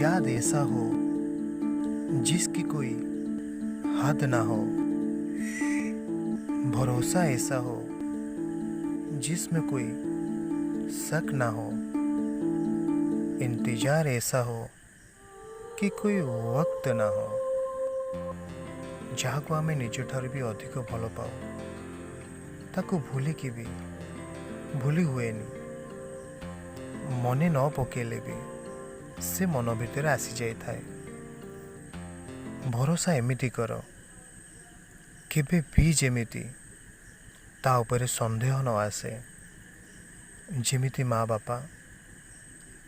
याद ऐसा हो जिसकी कोई हद ना हो, भरोसा ऐसा हो जिसमें कोई शक ना हो, इंतजार ऐसा हो कि कोई वक्त ना हो, जहाको आमे निज ठाରୁ भी अधिक भल पाऊ ताको भूलिकी भी भूली हुएनी, मने न पकेले भी से मन भितर आसी जाई थाए। भरोसा एमिति कर केबे भी जेमिति ता उपरे संदेह न आसे, जेमिति माँ बापा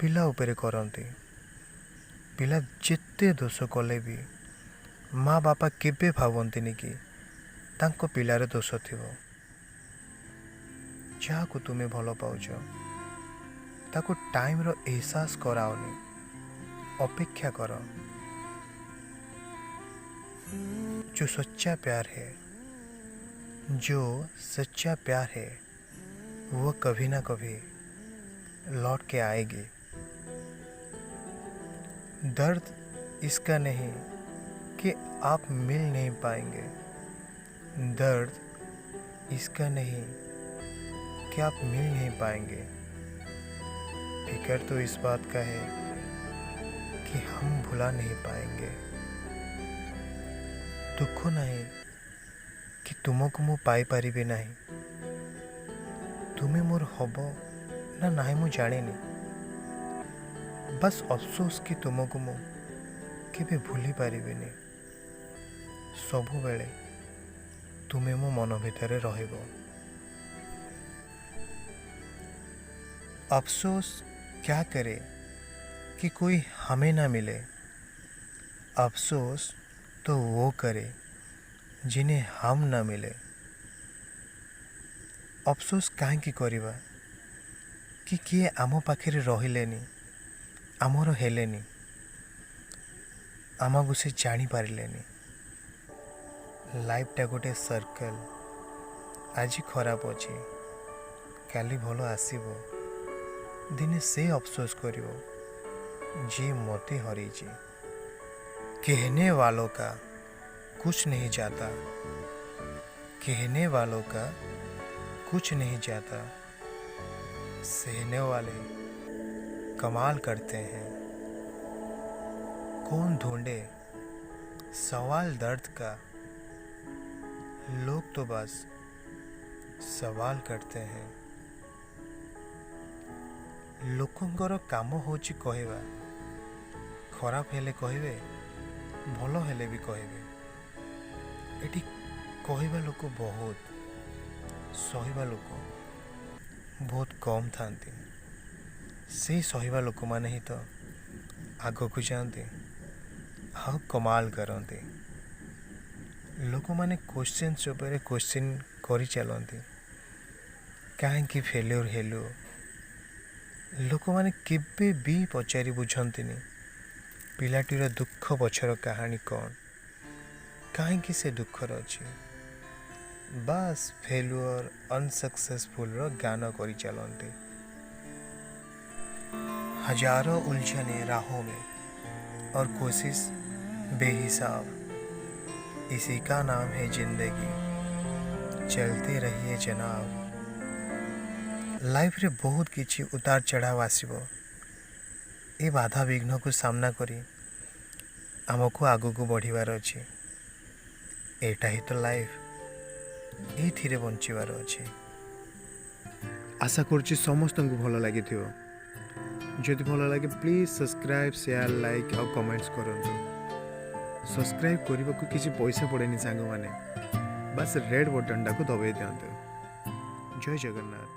पिला उपरे करंती। पिला जेते दोष कले भी माँ बापा केबे भावंतिनी कि तांको पिलारे दोष थिबो। जहाको तुमे भल पाउछ ताको टाइम रो एहसास कराओनी, अपेक्षा कर। जो सच्चा प्यार है, जो सच्चा प्यार है वो कभी ना कभी लौट के आएगी। दर्द इसका नहीं कि आप मिल नहीं पाएंगे, दर्द इसका नहीं कि आप मिल नहीं पाएंगे। फिक्र तो इस बात का है कि हम भुला नहीं पाएंगे। दुख नहीं कि तुमको मु पाई पारिबे नहीं, तुम्हें मोर हबो ना नहीं मु जानिनी। बस अफसोस कि तुमको मु केबे भूली पारिबेनी। सबु बेले तुमे मो मन भितरे रहिबो। अफसोस क्या करे कि कोई हमें ना मिले, अफसोस तो वो करे जिन्हें हम ना मिले। अफसोस काहे करिबा कि किए आम पाखरे रहिलेनी, आमर हेलेनी, आमको से जानी पारिलेनी। लाइफटा गोटे सर्कल, आज खराब अच्छे काली भल आसीबो। दिने से अफसोस करिवो जे मते हरीची। कहने वालों का कुछ नहीं जाता, कहने वालों का कुछ नहीं जाता, सहने वाले कमाल करते हैं। कौन ढूंढे सवाल दर्द का, लोग तो बस सवाल करते हैं। लोकंकर काम होची कहवा, खराब हेले कहबे, भल हेले भी कहबे। एटी कहवा लोक बहुत, सहिबा लोक बहुत कम थांती। से सहिबा लोक माने ही तो आग को जाते आ कमाल करते। लोक माने क्वेश्चन उपरे क्वेश्चन करी चलती, कहीं फेल्योर हेलु। लोक माने केबे भी पचारि बुझंतिनी पिलाटीर दुख पछर कहानी कौन, कहीं से दुखर अच्छी। बस फेल्युअर अनसक्सेसफुल रो गान करी चलते। हजारों उलझने राहों में और कोशिश बेहिसाब, इसी का नाम है जिंदगी, चलते रहिए जनाब। लाइफ रे बहुत किछि उतार चढ़ाव आसीबो। ए बाधा विघ्न को सामना करी आमको आगु को बढ़िबार अछि। एटा ही तो लाइफ, एथिरे बंचिबार अछि। आशा करछि समस्त को भल लागि थियो। जदि भल लगे प्लीज सब्सक्राइब, शेयर, लाइक और कमेंट्स करंतु। सब्सक्राइब करने को किसी पैसा पड़ेनी सांग माने, बस रेड बटन टाको दबाई दियंतु। जय जगन्नाथ।